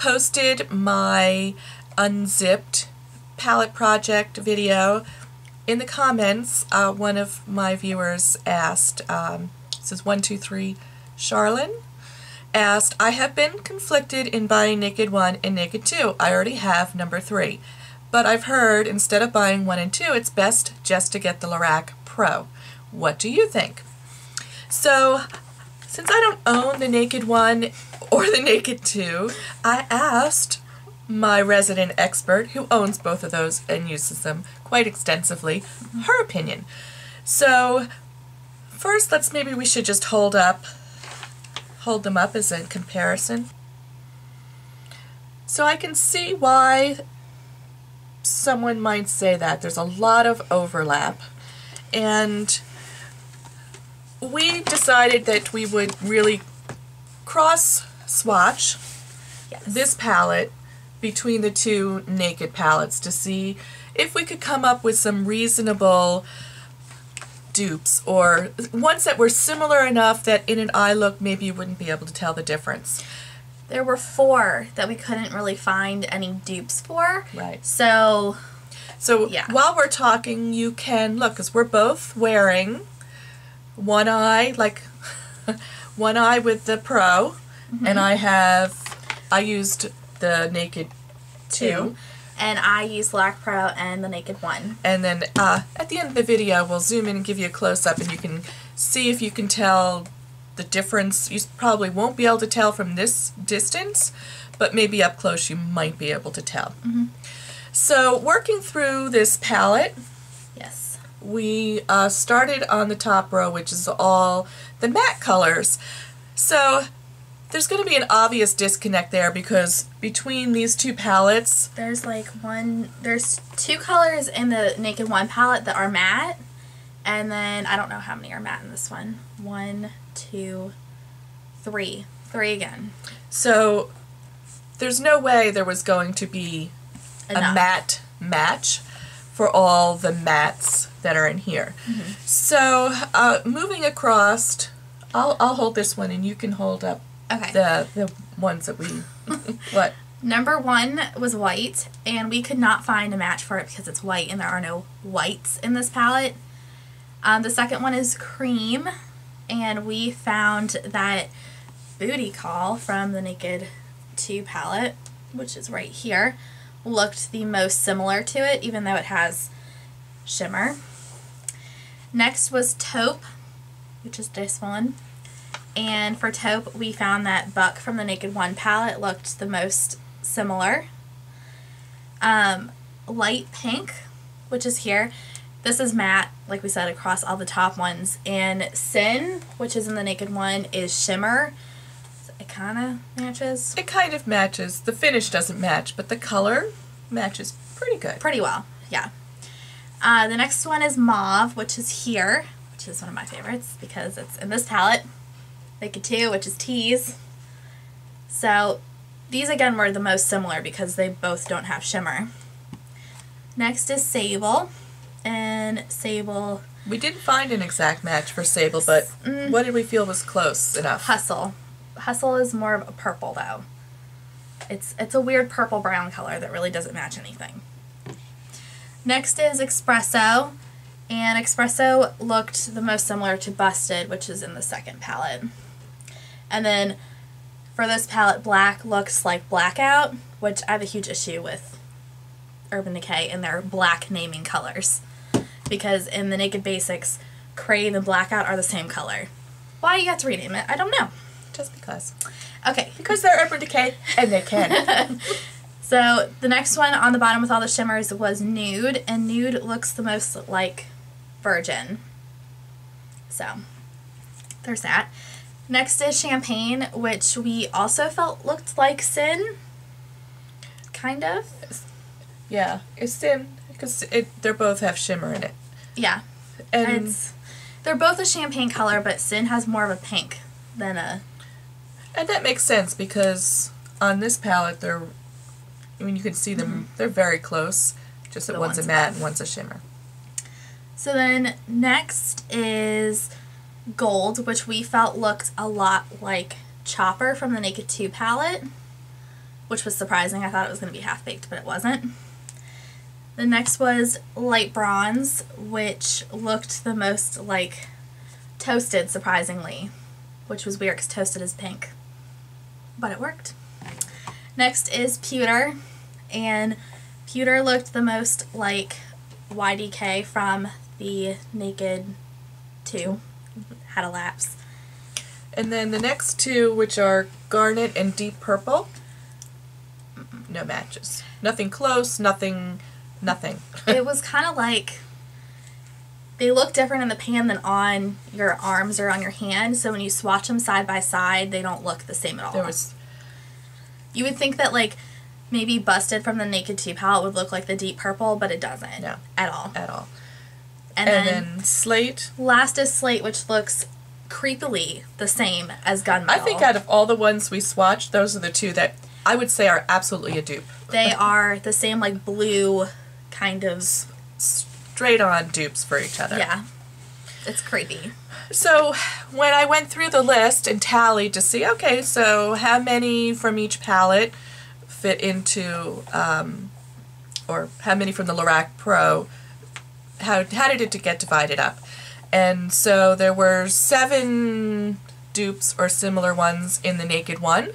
posted my unzipped palette project video. In the comments, one of my viewers asked, this is 123 Charlene, asked, I have been conflicted in buying Naked 1 and Naked 2. I already have number 3. But I've heard instead of buying 1 and 2, it's best just to get the Lorac Pro. What do you think? So, since I don't own the Naked 1 or the Naked 2, I asked my resident expert, who owns both of those and uses them quite extensively, her opinion. So, first, maybe we should just hold them up as a comparison. So I can see why someone might say that. There's a lot of overlap. And we decided that we would really cross-swatch this palette between the two Naked palettes to see if we could come up with some reasonable dupes, or ones that were similar enough that in an eye look maybe you wouldn't be able to tell the difference. There were 4 that we couldn't really find any dupes for. Right. So yeah. While we're talking, you can look, because we're both wearing one eye, like one eye with the Pro, and I used the Naked 2. And I used Lorac Pro and the Naked 1. And then at the end of the video, we'll zoom in and give you a close-up, and you can see if you can tell the difference. You probably won't be able to tell from this distance, but maybe up close you might be able to tell. So working through this palette, yes, we started on the top row, which is all the matte colors. So there's going to be an obvious disconnect there, because between these two palettes, there's there's 2 colors in the Naked 1 palette that are matte, and then I don't know how many are matte in this one. 1, 2, 3. 3 again. So there's no way there was going to be a matte match for all the mattes that are in here. So moving across, I'll hold this one and you can hold up the ones that we what? Number 1 was white, and we could not find a match for it because it's white and there are no whites in this palette. The second one is cream, and we found that Booty Call from the Naked 2 palette, which is right here, looked the most similar to it, even though it has shimmer. Next was Taupe, which is this one. And for Taupe, we found that Buck from the Naked 1 palette looked the most similar. Light Pink, which is here. This is matte, like we said, across all the top ones. And Sin, which is in the Naked 1, is shimmer. So it kind of matches. It kind of matches. The finish doesn't match, but the color matches pretty good. Pretty well, yeah. The next one is Mauve, which is here, which is one of my favorites because it's in this palette. Naked 2, which is Tease. So these again were the most similar because they both don't have shimmer. Next is Sable, and Sable, we didn't find an exact match for Sable, but what did we feel was close enough? Hustle. Hustle is more of a purple though. It's a weird purple brown color that really doesn't match anything. Next is Espresso, and Espresso looked the most similar to Busted, which is in the second palette. And then for this palette, black looks like Blackout, which I have a huge issue with Urban Decay and their black naming colors. Because in the Naked Basics, Crave and Blackout are the same color. Why you have to rename it, I don't know. Just because. Okay. Because they're Urban Decay, and they can. So the next one on the bottom with all the shimmers was Nude, and Nude looks the most like Virgin. So there's that. Next is Champagne, which we also felt looked like Sin. Kind of. Yeah, it's Sin, because they both have shimmer in it. Yeah. And they're both a champagne color, but Sin has more of a pink than a... And that makes sense, because on this palette, I mean, you can see them, they're very close, just that one's a matte and one's a shimmer. So then next is Gold, which we felt looked a lot like Chopper from the Naked 2 palette, which was surprising. I thought it was going to be half-baked, but it wasn't. The next was Light Bronze, which looked the most like toasted, surprisingly, which was weird because toasted is pink, but it worked. Next is Pewter, and Pewter looked the most like YDK from the Naked 2. Had a lapse. And then the next two, which are Garnet and Deep Purple, no matches. Nothing close, nothing. It was kind of like, they look different in the pan than on your arms or on your hand, so when you swatch them side by side, they don't look the same at all. You would think that, like, maybe Busted from the Naked 2 palette would look like the Deep Purple, but it doesn't. No. At all. At all. And then Slate. Last is Slate, which looks creepily the same as Gunmetal. I think out of all the ones we swatched, those are the two that I would say are absolutely a dupe. They are the same, like, blue kind of... straight-on dupes for each other. Yeah. It's creepy. So when I went through the list and tallied to see, okay, so how many from each palette fit into, or how many from the Lorac Pro, how did it get divided up? And so there were 7 dupes or similar ones in the Naked 1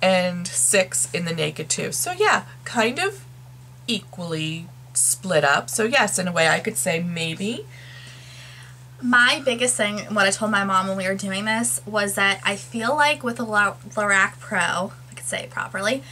and 6 in the Naked 2. So yeah, kind of equally split up. So yes, in a way I could say maybe. My biggest thing, what I told my mom when we were doing this, was that I feel like with the Lorac Pro, if I could say it properly,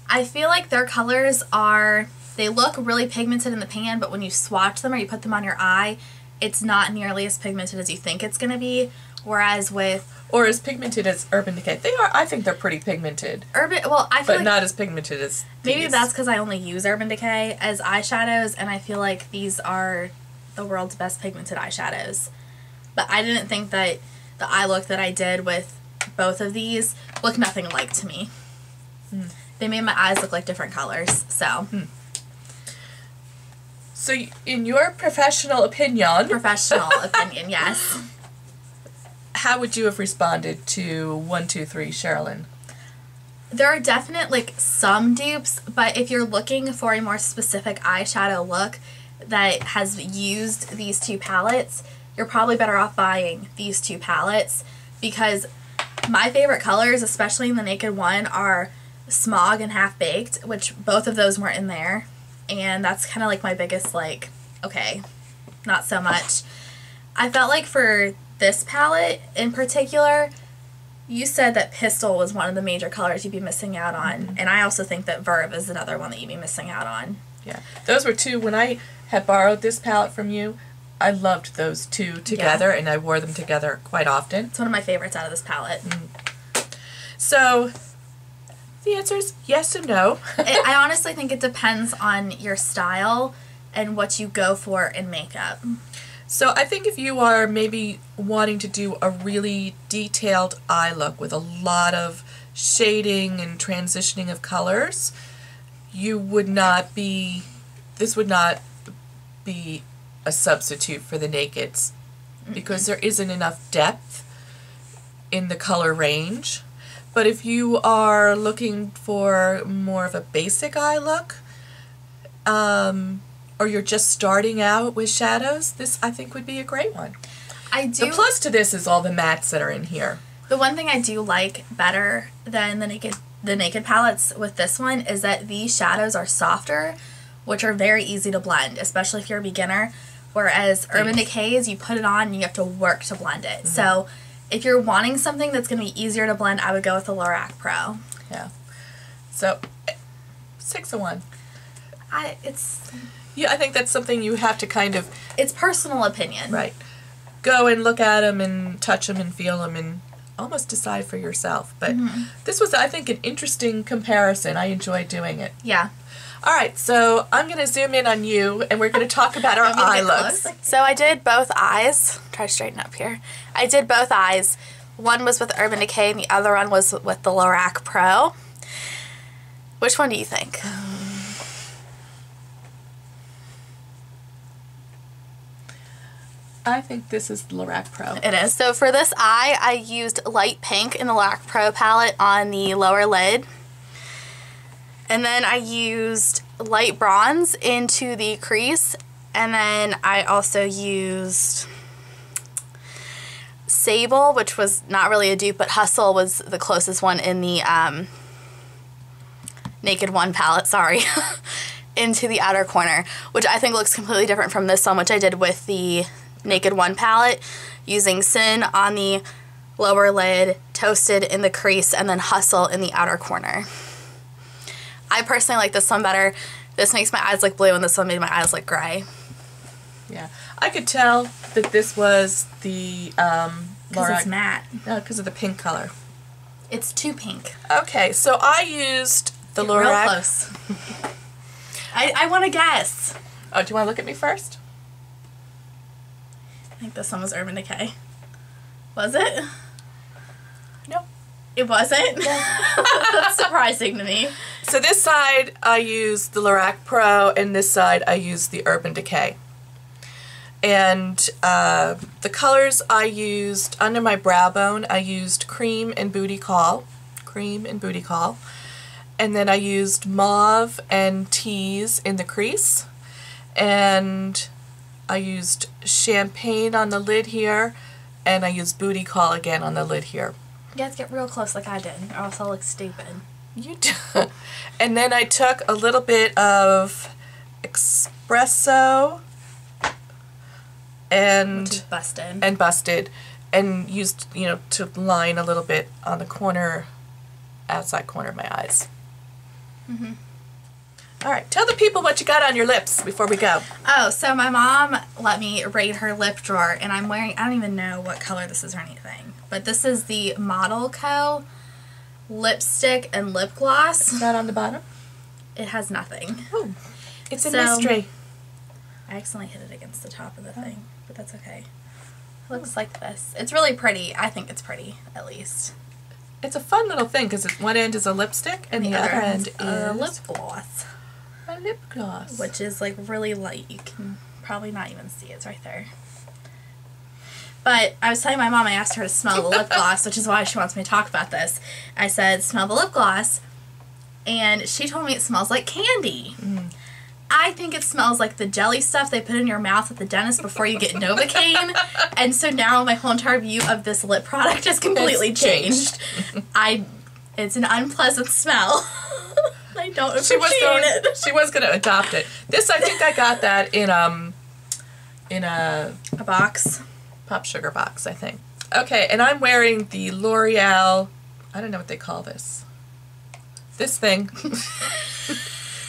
I feel like their colors are, they look really pigmented in the pan, but when you swatch them or you put them on your eye, it's not nearly as pigmented as you think it's going to be. Whereas with... Or as pigmented as Urban Decay. They are, I think they're pretty pigmented. Well, I feel but like... not as pigmented as Maybe these. that's because I only use Urban Decay as eyeshadows, and I feel like these are the world's best pigmented eyeshadows. But I didn't think that the eye look that I did with both of these looked nothing alike to me. They made my eyes look like different colors, so... So, in your professional opinion... Professional opinion, yes. How would you have responded to 1, 2, 3, Sherilyn? There are definite, like, some dupes, but if you're looking for a more specific eyeshadow look that has used these 2 palettes, you're probably better off buying these 2 palettes, because my favorite colors, especially in the Naked 1, are Smog and Half Baked, which both of those weren't in there, and that's kind of like my biggest, like, okay, not so much. I felt like for this palette in particular, you said that Pistol was one of the major colors you'd be missing out on, and I also think that Verve is another one that you'd be missing out on. Yeah, those were 2, when I had borrowed this palette from you, I loved those 2 together, and I wore them together quite often. It's one of my favorites out of this palette. So, the answer is yes and no. I honestly think it depends on your style and what you go for in makeup. So I think if you are maybe wanting to do a really detailed eye look with a lot of shading and transitioning of colors, you would not be, this would not be a substitute for the Nakeds, because there isn't enough depth in the color range. But if you are looking for more of a basic eye look, or you're just starting out with shadows, this I think would be a great one. The plus to this is all the mattes that are in here. The one thing I do like better than the Naked palettes with this one is that these shadows are softer, which are very easy to blend, especially if you're a beginner. Whereas Urban Decay's, you put it on and you have to work to blend it. So if you're wanting something that's going to be easier to blend, I would go with the Lorac Pro. Yeah. So 6 of 1. Yeah, I think that's something you have to kind of... It's personal opinion. Right. Go and look at them and touch them and feel them and almost decide for yourself. But this was, I think, an interesting comparison. I enjoyed doing it. Yeah. All right, so I'm going to zoom in on you, and we're going to talk about our eye looks. So I did both eyes. Try to straighten up here. I did both eyes. One was with Urban Decay, and the other one was with the Lorac Pro. Which one do you think? I think this is the Lorac Pro. It is. So for this eye, I used light pink in the Lorac Pro palette on the lower lid. And then I used light bronze into the crease. And then I also used Sable, which was not really a dupe, but Hustle was the closest one in the Naked 1 palette, sorry, into the outer corner, which I think looks completely different from this one, which I did with the Naked 1 palette, using Sin on the lower lid, Toasted in the crease, and then Hustle in the outer corner. I personally like this one better. This makes my eyes look blue, and this one made my eyes look gray. Yeah, I could tell that this was the Because it's matte. No, because of the pink color. It's too pink. Okay, so I used the Lorac. Real close. I want to guess. Oh, do you want to look at me first? I think this one was Urban Decay. Was it? No. It wasn't? That's surprising to me. So this side I used the Lorac Pro, and this side I used the Urban Decay. And the colors I used under my brow bone, I used Cream and Booty Call. Cream and Booty Call. And then I used Mauve and Tease in the crease. And I used Champagne on the lid here. And I used Booty Call again on the lid here. You have to get real close like I did, or else I'll look stupid. You do. And then I took a little bit of Espresso Which is busted. And used, you know, to line a little bit on the corner, outside corner of my eyes. Mm-hmm. All right, tell the people what you got on your lips before we go. Oh, so my mom let me raid her lip drawer, and I'm wearing, I don't even know what color this is or anything, but this is the Model Co. lipstick and lip gloss. It's not on the bottom? It has nothing. Oh, it's a mystery. I accidentally hit it against the top of the thing, but that's okay. It looks like this. It's really pretty. I think it's pretty, at least. It's a fun little thing because one end is a lipstick and the other end is a lip gloss. A lip gloss. Which is like really light. You can probably not even see it. It's right there. But I was telling my mom, I asked her to smell the lip gloss, which is why she wants me to talk about this. I said, smell the lip gloss. And she told me it smells like candy. Mm. I think it smells like the jelly stuff they put in your mouth at the dentist before you get Novocaine. And so now my whole entire view of this lip product has completely changed. It's an unpleasant smell. I don't appreciate it. She was going to adopt it. This, I think I got that in a box. Pop sugar box, I think. Okay, and I'm wearing the L'Oreal, I don't know what they call this. This thing.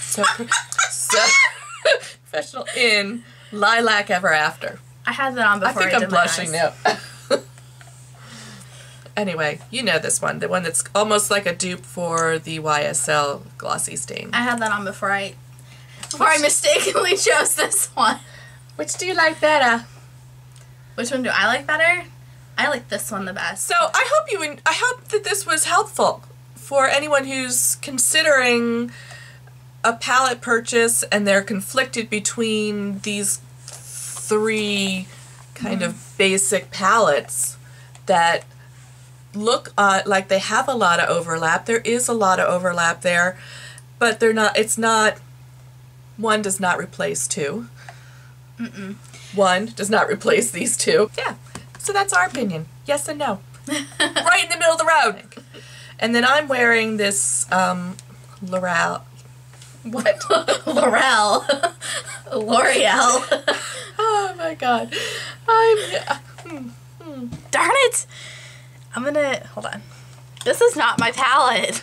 so professional in Lilac Ever After. I had that on before I think I'm blushing now. Anyway, you know this one. The one that's almost like a dupe for the YSL Glossy Stain. I had that on before I mistakenly chose this one. Which do you like better? Which one do I like better? I like this one the best. So I hope that this was helpful for anyone who's considering a palette purchase and they're conflicted between these three kind of basic palettes that look like they have a lot of overlap. There is a lot of overlap there, but they're not. It's not. One does not replace two. One does not replace these two. Yeah. So that's our opinion. Yes and no. Right in the middle of the road. And then I'm wearing this L'Oreal. What? L'Oreal. L'Oreal. Oh my god. Darn it! I'm gonna, hold on. This is not my palette.